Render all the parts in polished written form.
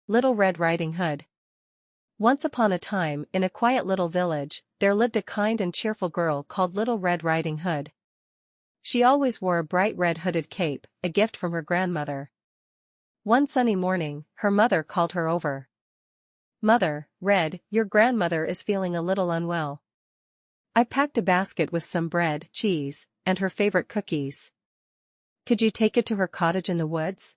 Little Red Riding Hood. Once upon a time, in a quiet little village, there lived a kind and cheerful girl called Little Red Riding Hood. She always wore a bright red hooded cape, a gift from her grandmother. One sunny morning, her mother called her over. "Mother, Red, your grandmother is feeling a little unwell. I packed a basket with some bread, cheese, and her favorite cookies. Could you take it to her cottage in the woods?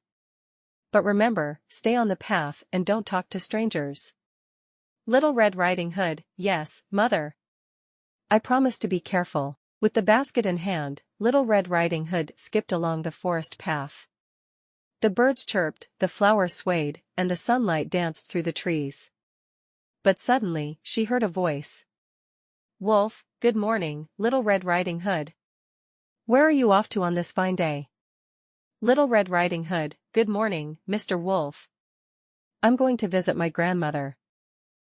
But remember, stay on the path and don't talk to strangers." Little Red Riding Hood: "Yes, Mother. I promise to be careful." With the basket in hand, Little Red Riding Hood skipped along the forest path. The birds chirped, the flowers swayed, and the sunlight danced through the trees. But suddenly, she heard a voice. "Wolf, good morning, Little Red Riding Hood. Where are you off to on this fine day?" Little Red Riding Hood: "Good morning, Mr. Wolf. I'm going to visit my grandmother.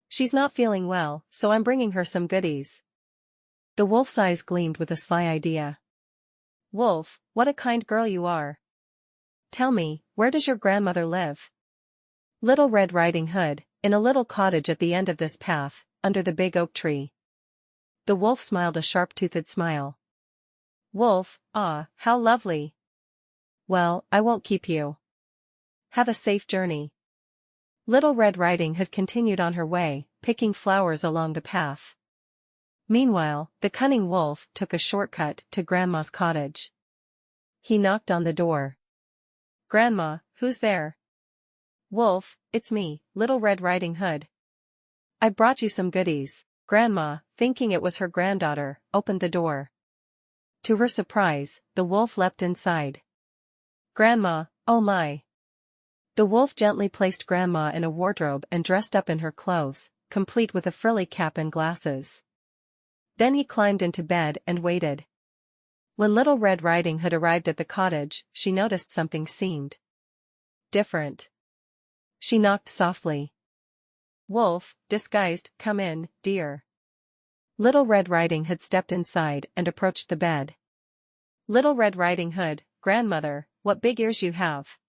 She's not feeling well, so I'm bringing her some goodies." The wolf's eyes gleamed with a sly idea. "Wolf, what a kind girl you are. Tell me, where does your grandmother live?" Little Red Riding Hood: "In a little cottage at the end of this path, under the big oak tree." The wolf smiled a sharp-toothed smile. "Wolf, ah, how lovely. Well, I won't keep you. Have a safe journey." Little Red Riding Hood continued on her way, picking flowers along the path. Meanwhile, the cunning wolf took a shortcut to Grandma's cottage. He knocked on the door. "Grandma, who's there?" "Wolf, it's me, Little Red Riding Hood. I brought you some goodies." Grandma, thinking it was her granddaughter, opened the door. To her surprise, the wolf leapt inside. "Grandma, oh my!" The wolf gently placed Grandma in a wardrobe and dressed up in her clothes, complete with a frilly cap and glasses. Then he climbed into bed and waited. When Little Red Riding Hood arrived at the cottage, she noticed something seemed different. She knocked softly. "Wolf, disguised, come in, dear." Little Red Riding Hood stepped inside and approached the bed. Little Red Riding Hood: "Grandmother, what big ears you have."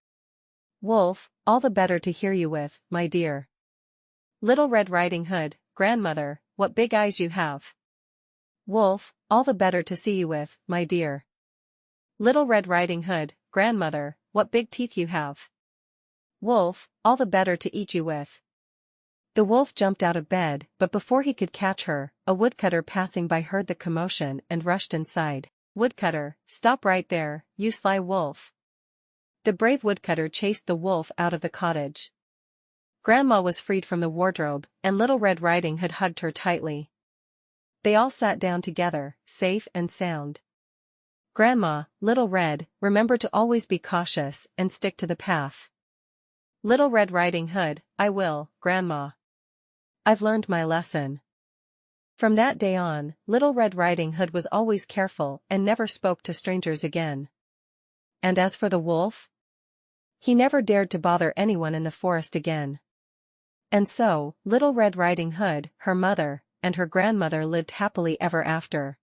Wolf: "All the better to hear you with, my dear." Little Red Riding Hood: "Grandmother, what big eyes you have." Wolf: "All the better to see you with, my dear." Little Red Riding Hood: "Grandmother, what big teeth you have." Wolf: "All the better to eat you with." The wolf jumped out of bed, but before he could catch her, a woodcutter passing by heard the commotion and rushed inside. "Woodcutter, stop right there, you sly wolf." The brave woodcutter chased the wolf out of the cottage. Grandma was freed from the wardrobe, and Little Red Riding Hood hugged her tightly. They all sat down together, safe and sound. "Grandma, Little Red, remember to always be cautious and stick to the path." Little Red Riding Hood: "I will, Grandma. I've learned my lesson." From that day on, Little Red Riding Hood was always careful and never spoke to strangers again. And as for the wolf, he never dared to bother anyone in the forest again. And so, Little Red Riding Hood, her mother, and her grandmother lived happily ever after.